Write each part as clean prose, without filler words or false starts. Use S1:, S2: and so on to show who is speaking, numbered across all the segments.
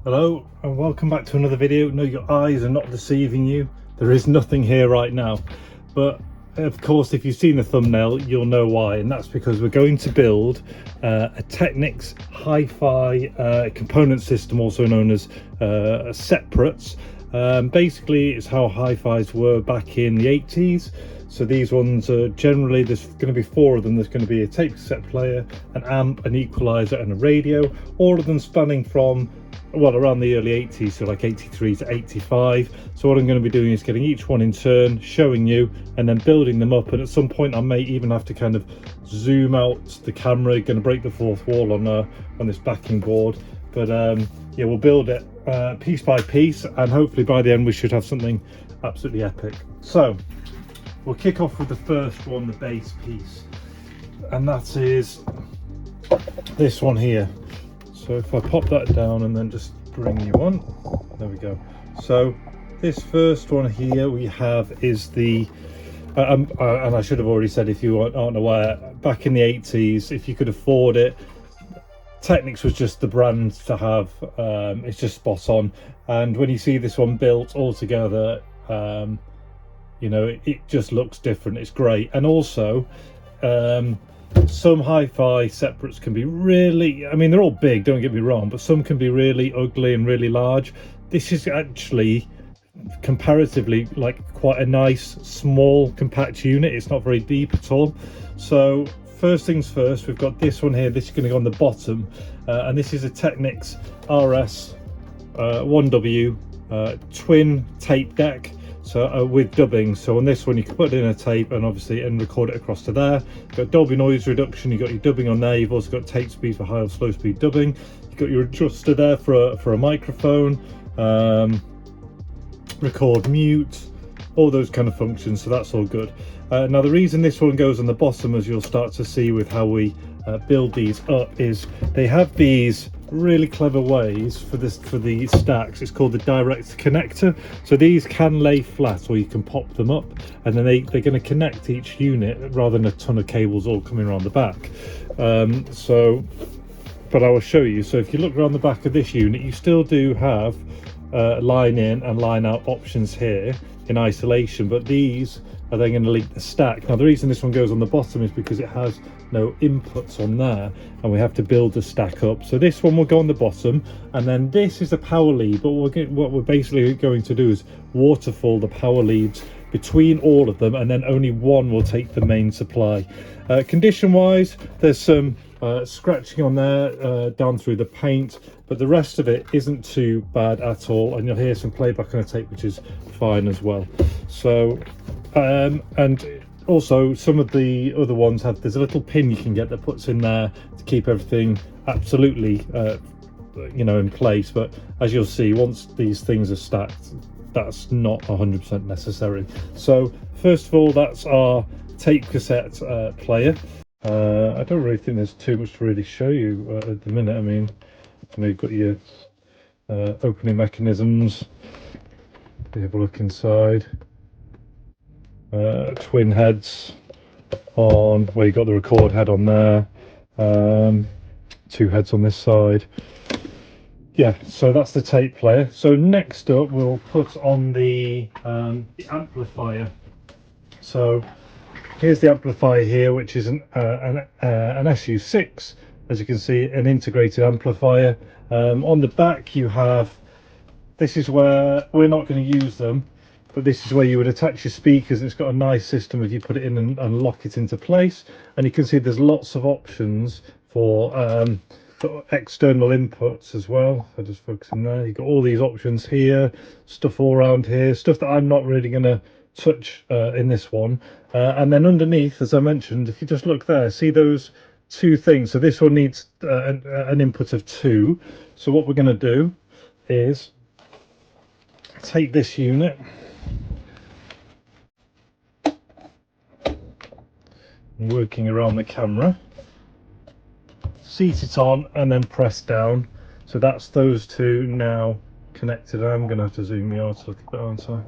S1: Hello and welcome back to another video. No, your eyes are not deceiving you. There is nothing here right now, but of course if you've seen the thumbnail you'll know why, and that's because we're going to build a Technics hi-fi component system, also known as separates. Basically it's how hi-fis were back in the 80s. So these ones are generally, there's going to be four of them. There's going to be a tape cassette player, an amp, an equalizer and a radio, all of them spanning from, well, around the early 80s, so like 83 to 85. So what I'm going to be doing is getting each one in turn, showing you, and then building them up. And at some point I may even have to kind of zoom out the camera, going to break the fourth wall on this backing board. But yeah, we'll build it piece by piece, and hopefully by the end we should have something absolutely epic. So we'll kick off with the first one, the base piece, and that is this one here. So if I pop that down and then just bring you on, there we go. So this first one here we have is the, and I should have already said, if you aren't aware, back in the 80s, if you could afford it, Technics was just the brand to have. It's just spot on. And when you see this one built all together, you know, it just looks different. It's great. And also some hi-fi separates can be really, I mean, they're all big, don't get me wrong, but some can be really ugly and really large. This is actually comparatively like quite a nice small compact unit. It's not very deep at all. So first things first, we've got this one here. This is going to go on the bottom, and this is a Technics RS 1W twin tape deck. So with dubbing, so on this one you can put in a tape and obviously and record it across to there. You've got Dolby noise reduction, you've got your dubbing on there, you've also got tape speed for high or slow speed dubbing, you've got your adjuster there for a microphone, record mute, all those kind of functions, so that's all good. Now the reason this one goes on the bottom, as you'll start to see with how we build these up, is they have these really clever ways for the stacks. It's called the direct connector. So these can lay flat or you can pop them up, and then they're going to connect each unit rather than a ton of cables all coming around the back. But I will show you. So if you look around the back of this unit, you still do have line in and line out options here in isolation, but these are then going to link the stack. Now the reason this one goes on the bottom is because it has no inputs on there, and we have to build the stack up. So this one will go on the bottom, and then this is a power lead, but what we're basically going to do is waterfall the power leads between all of them, and then only one will take the main supply. Condition wise, there's some scratching on there down through the paint, but the rest of it isn't too bad at all, and you'll hear some playback on a tape, which is fine as well. So and also some of the other ones have, there's a little pin you can get that puts in there to keep everything absolutely you know, in place. But as you'll see, once these things are stacked, that's not 100% necessary. So first of all, that's our tape cassette player. I don't really think there's too much to really show you at the minute. I mean, you've got your opening mechanisms. You have a look inside. Twin heads on where you got the record head on there, two heads on this side. Yeah, so that's the tape player. So next up we'll put on the amplifier. So here's the amplifier here, which is an SU6, as you can see, an integrated amplifier. On the back you have, this is where we're not going to use them, but this is where you would attach your speakers. It's got a nice system if you put it in and lock it into place, and you can see there's lots of options for external inputs as well. So just focusing there, you've got all these options here, stuff all around here, stuff that I'm not really going to touch in this one. And then underneath, as I mentioned, if you just look there, see those two things. So this one needs an input of 2. So what we're going to do is take this unit, working around the camera, seat it on and then press down. So that's those two now connected. I'm going to have to zoom you out a little bit, aren't I?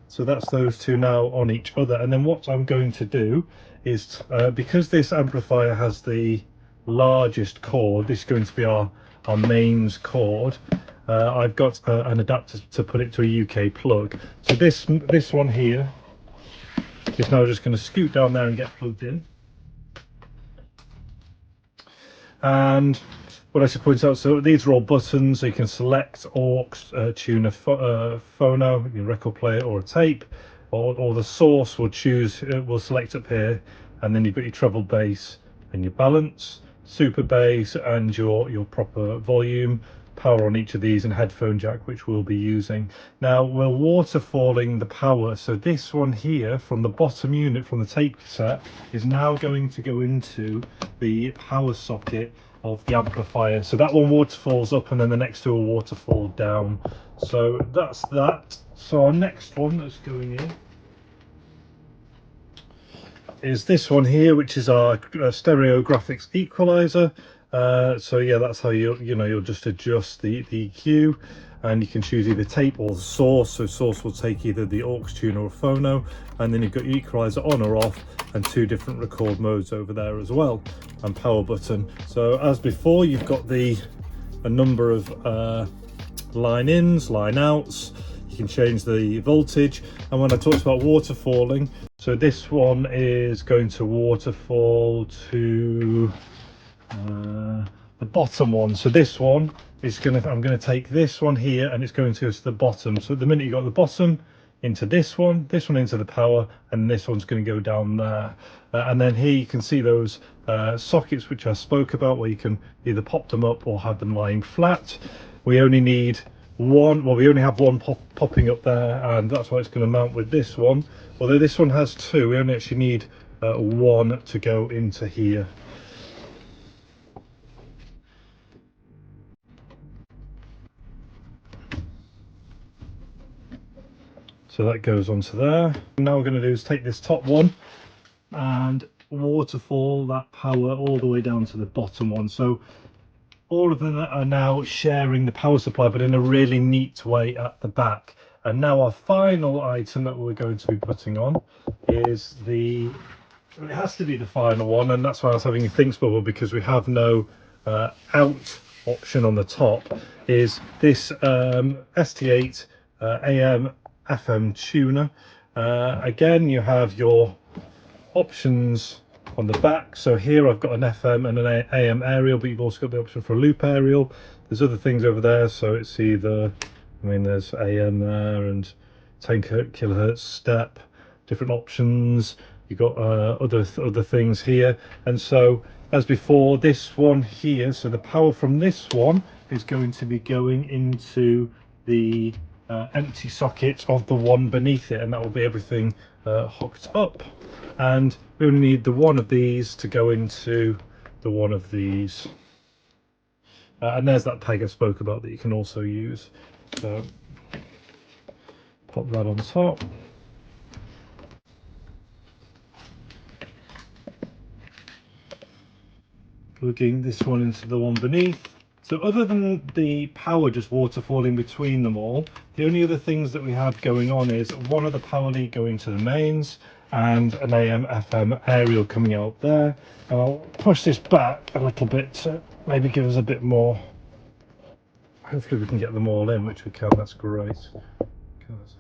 S1: So that's those two now on each other. And then what I'm going to do is, because this amplifier has the largest cord, this is going to be our mains cord, I've got an adapter to put it to a UK plug. So this one here is now just going to scoot down there and get plugged in. And what I should point out, so these are all buttons, so you can select aux, tune a phono, your record player, or a tape, or the source will select up here, and then you've got your treble bass and your balance, super bass, and your proper volume, power on each of these, and headphone jack, which we'll be using. Now we're waterfalling the power, so this one here from the bottom unit from the tape set is now going to go into the power socket of the amplifier. So that one waterfalls up, and then the next two will waterfall down. So that's that. So our next one that's going in is this one here, which is our stereo graphics equalizer. So yeah, that's how you'll just adjust the EQ, and you can choose either tape or the source. So source will take either the aux tune or a phono, and then you've got your equalizer on or off, and two different record modes over there as well, and power button. So as before, you've got a number of line ins, line outs. You can change the voltage, and when I talked about waterfalling, so this one is going to waterfall to the bottom one. So this one is I'm going to take this one here, and it's going to go to the bottom. So at the minute you got the bottom into this one into the power, and this one's going to go down there. And then here you can see those sockets which I spoke about, where you can either pop them up or have them lying flat. We only need one, well, we only have one popping up there, and that's why it's going to mount with this one. Although this one has two, we only actually need one to go into here. So that goes onto there. Now we're going to do is take this top one and waterfall that power all the way down to the bottom one. So all of them are now sharing the power supply, but in a really neat way at the back. And now our final item that we're going to be putting on is it has to be the final one, and that's why I was having a think bubble, because we have no out option on the top, is this ST8 AM FM tuner. Again, you have your options on the back. So here I've got an FM and an AM aerial, but you've also got the option for a loop aerial. There's other things over there, so it's either, there's AM there and 10 kilohertz step, different options. You've got other things here. And so as before, this one here, so the power from this one is going to be going into the empty socket of the one beneath it, and that will be everything hooked up. And we only need the one of these to go into the one of these. And there's that peg I spoke about that you can also use. So pop that on top. Plugging this one into the one beneath. So other than the power just waterfalling between them all, the only other things that we have going on is one of the power lead going to the mains, and an AM FM aerial coming out there. And I'll push this back a little bit to maybe give us a bit more. Hopefully we can get them all in, which we can. That's great.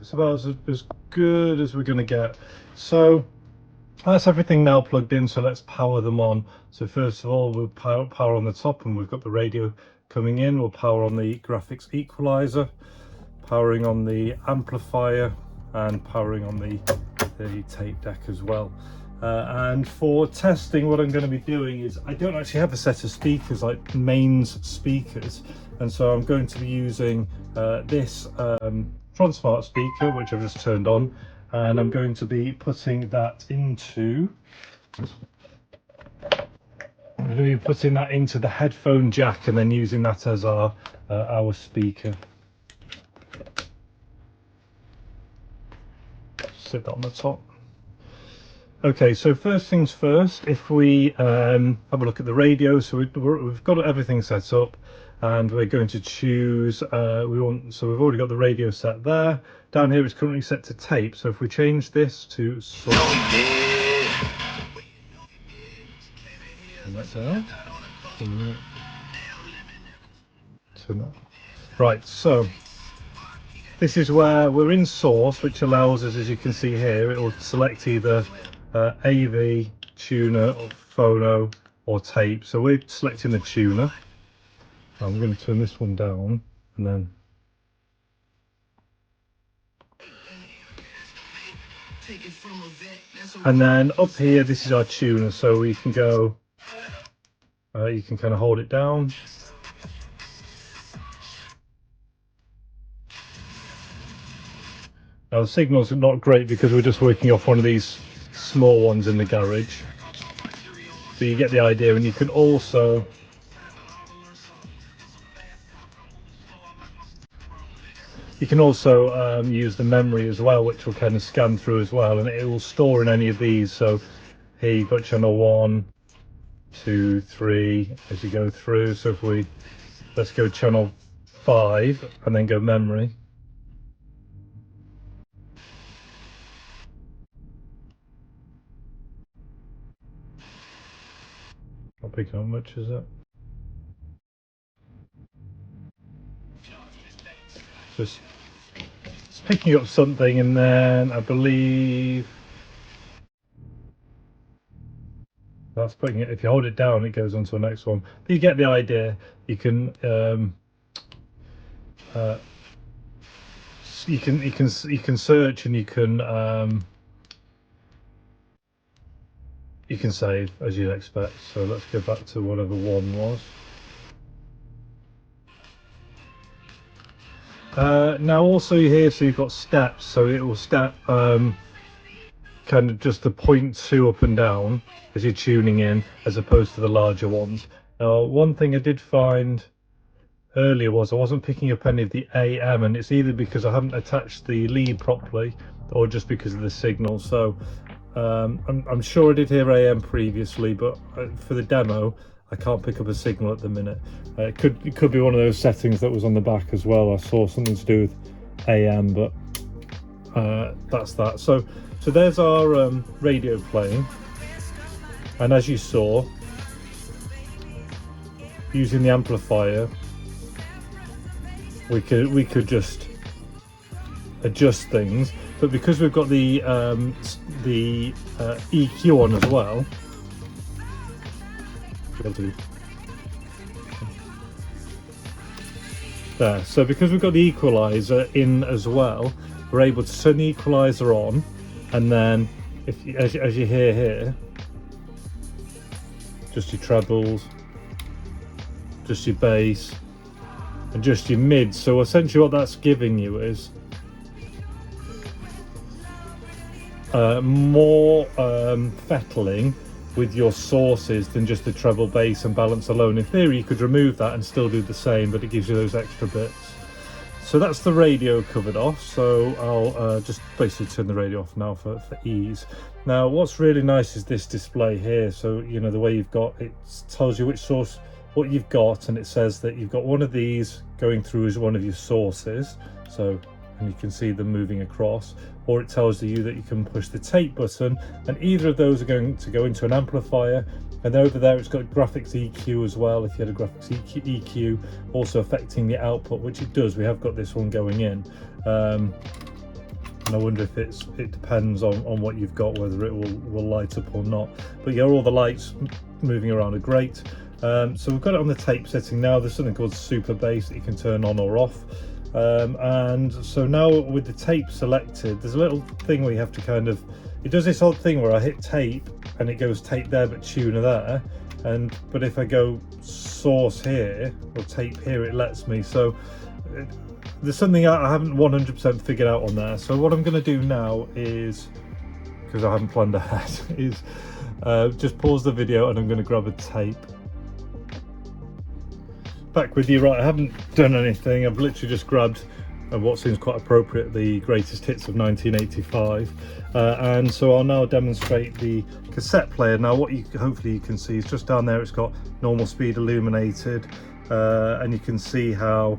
S1: It's about as good as we're going to get. So that's everything now plugged in, so let's power them on. So first of all, we'll power on the top, and we've got the radio coming in. We'll power on the graphics equalizer, powering on the amplifier, and powering on the tape deck as well. And for testing, what I'm going to be doing is, I don't actually have a set of speakers like mains speakers, and so I'm going to be using this Tronsmart speaker, which I've just turned on, and I'm going to be putting that into the headphone jack, and then using that as our speaker. Sit that on the top. Okay, so first things first, if we have a look at the radio, so we've got everything set up, and we're going to choose, so we've already got the radio set there. Down here it's currently set to tape, so if we change this to source, turn that down, turn that. Right, so this is where we're in source, which allows us, as you can see here, it will select either AV, tuner, or phono, or tape. So we're selecting the tuner. I'm going to turn this one down, and then up here, this is our tuner. So we can go, you can kind of hold it down. Now the signals are not great because we're just working off one of these small ones in the garage, but you get the idea. And you can also use the memory as well, which will kind of scan through as well, and it will store in any of these. So here you've got channel 1, 2, 3 as you go through. So if let's go channel 5 and then go memory. Not picking up much, is it? Just it's picking up something, and then I believe that's putting it. If you hold it down, it goes on to the next one. But you get the idea. You can you can search, and you can save as you'd expect. So let's go back to whatever one was. Now also here, so you've got steps, so it will step kind of just the 0.2 up and down as you're tuning in, as opposed to the larger ones. Now one thing I did find earlier was I wasn't picking up any of the AM, and it's either because I haven't attached the lead properly or just because of the signal. So I'm sure I did hear AM previously, but for the demo I can't pick up a signal at the minute. It could be one of those settings that was on the back as well. I saw something to do with AM, but that's that. So there's our radio playing, and as you saw, using the amplifier, we could just adjust things, but because we've got the EQ on as well, there. So because we've got the equalizer in as well, we're able to turn the equalizer on, and then as you hear here, just your trebles, just your bass, and just your mids. So essentially what that's giving you is more fettling with your sources than just the treble, bass and balance alone. In theory you could remove that and still do the same, but it gives you those extra bits. So that's the radio covered off. So I'll just basically turn the radio off now for ease. Now what's really nice is this display here. So you know, the way you've got it tells you which source, what you've got, and it says that you've got one of these going through as one of your sources. So, and you can see them moving across, or it tells you that you can push the tape button, and either of those are going to go into an amplifier. And over there it's got graphics EQ as well, if you had a graphics EQ also affecting the output, which it does. We have got this one going in, and I wonder if it depends on what you've got, whether it will light up or not. But yeah, all the lights moving around are great. So we've got it on the tape setting now. There's something called super bass that you can turn on or off. And so now with the tape selected, there's a little thing where you have to kind of, it does this odd thing where I hit tape and it goes tape there but tuner there, but if I go source here or tape here, it lets me. So there's something I haven't 100% figured out on there. So what I'm going to do now is, because I haven't planned ahead, is just pause the video and I'm going to grab a tape. Back with you. Right, I haven't done anything. I've literally just grabbed what seems quite appropriate, the greatest hits of 1985, and so I'll now demonstrate the cassette player. Now what hopefully you can see is just down there, it's got normal speed illuminated, and you can see how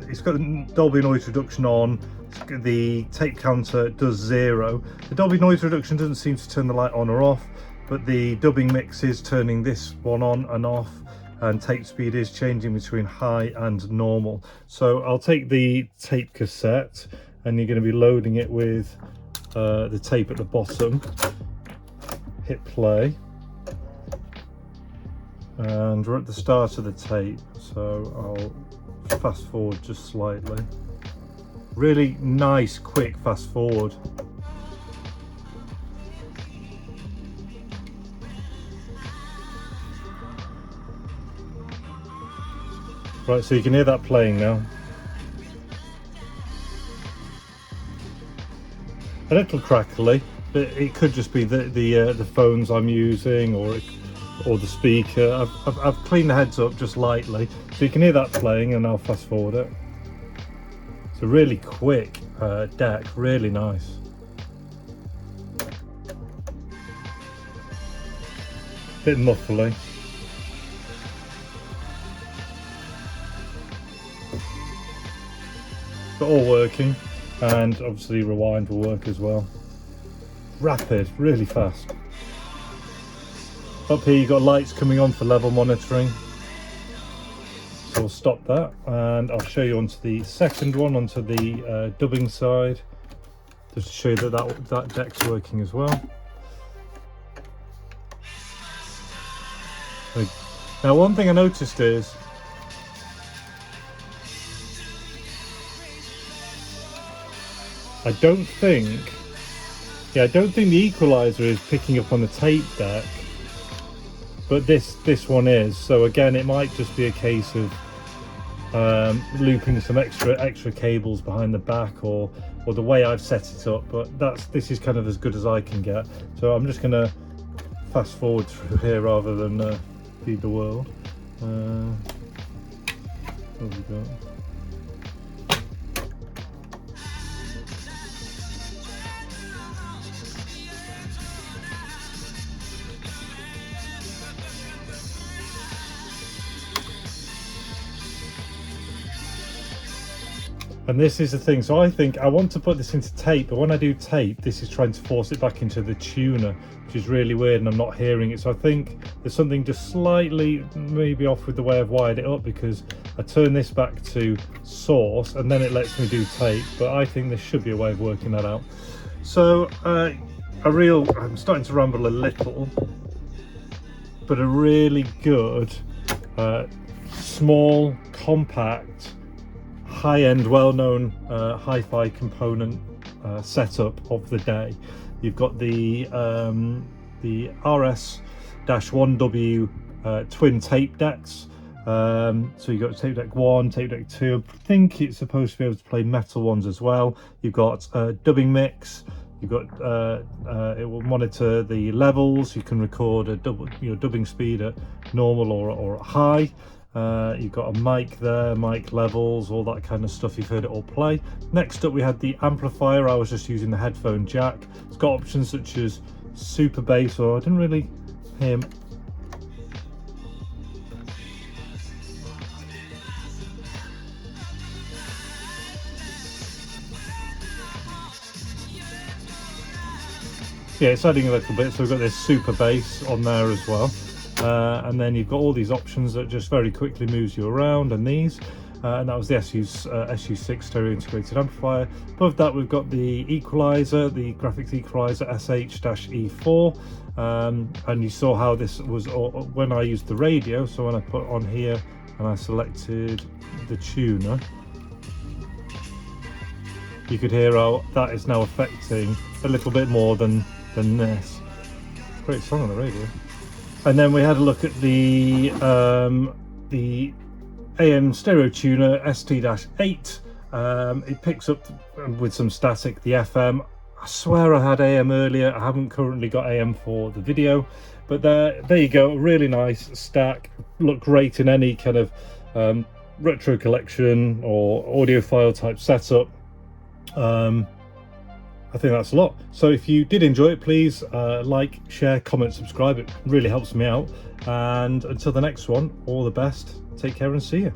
S1: it's got Dolby noise reduction on. The tape counter does 0. The Dolby noise reduction doesn't seem to turn the light on or off, but the dubbing mix is turning this one on and off. and tape speed is changing between high and normal. So I'll take the tape cassette, and you're going to be loading it with the tape at the bottom. Hit play, and we're at the start of the tape, so I'll fast forward just slightly. Really nice quick fast forward. Right, so you can hear that playing now. A little crackly, but it could just be the phones I'm using, or the speaker. I've cleaned the heads up just lightly, so you can hear that playing, and I'll fast forward it. It's a really quick deck, really nice. Bit muffly. But all working, and obviously rewind will work as well. Rapid, really fast. Up here you've got lights coming on for level monitoring. So we'll stop that, and I'll show you onto the second one, onto the dubbing side, just to show you that deck's working as well. Now, one thing I noticed is I don't think the equalizer is picking up on the tape deck, but this one is. So again, it might just be a case of looping some extra cables behind the back, or the way I've set it up. But this is kind of as good as I can get. So I'm just going to fast forward through here rather than feed the world. What have we got? And this is the thing, so I think I want to put this into tape, but when I do tape, this is trying to force it back into the tuner, which is really weird, and I'm not hearing it. So I think there's something just slightly maybe off with the way I've wired it up, because I turn this back to source and then it lets me do tape, but I think there should be a way of working that out. So I'm starting to ramble a little, but a really good, small, compact, high-end, well-known hi-fi component setup of the day. You've got the RS-1W twin tape decks. So you've got tape deck 1, tape deck 2. I think it's supposed to be able to play metal ones as well. You've got dubbing mix. You've got it will monitor the levels. You can record a dubbing speed at normal or high. You've got a mic there, mic levels, all that kind of stuff. You've heard it all play. Next up we had the amplifier. I was just using the headphone jack. It's got options such as super bass, or I didn't really hear. Yeah, it's adding a little bit, so we've got this super bass on there as well. And then you've got all these options that just very quickly moves you around, and these, and that was the SU6 stereo integrated amplifier. Above that we've got the equalizer, the graphics equalizer SH-E4, and you saw how this was when I used the radio. So when I put on here and I selected the tuner, you could hear how that is now affecting a little bit more than this. Great song on the radio. And then we had a look at the AM stereo tuner ST-8. It picks up with some static the FM. I swear I had AM earlier. I haven't currently got AM for the video, but there you go. Really nice stack. Look great in any kind of retro collection or audiophile type setup. I think that's a lot. So if you did enjoy it, please like, share, comment, subscribe. It really helps me out. And until the next one, all the best. Take care and see you.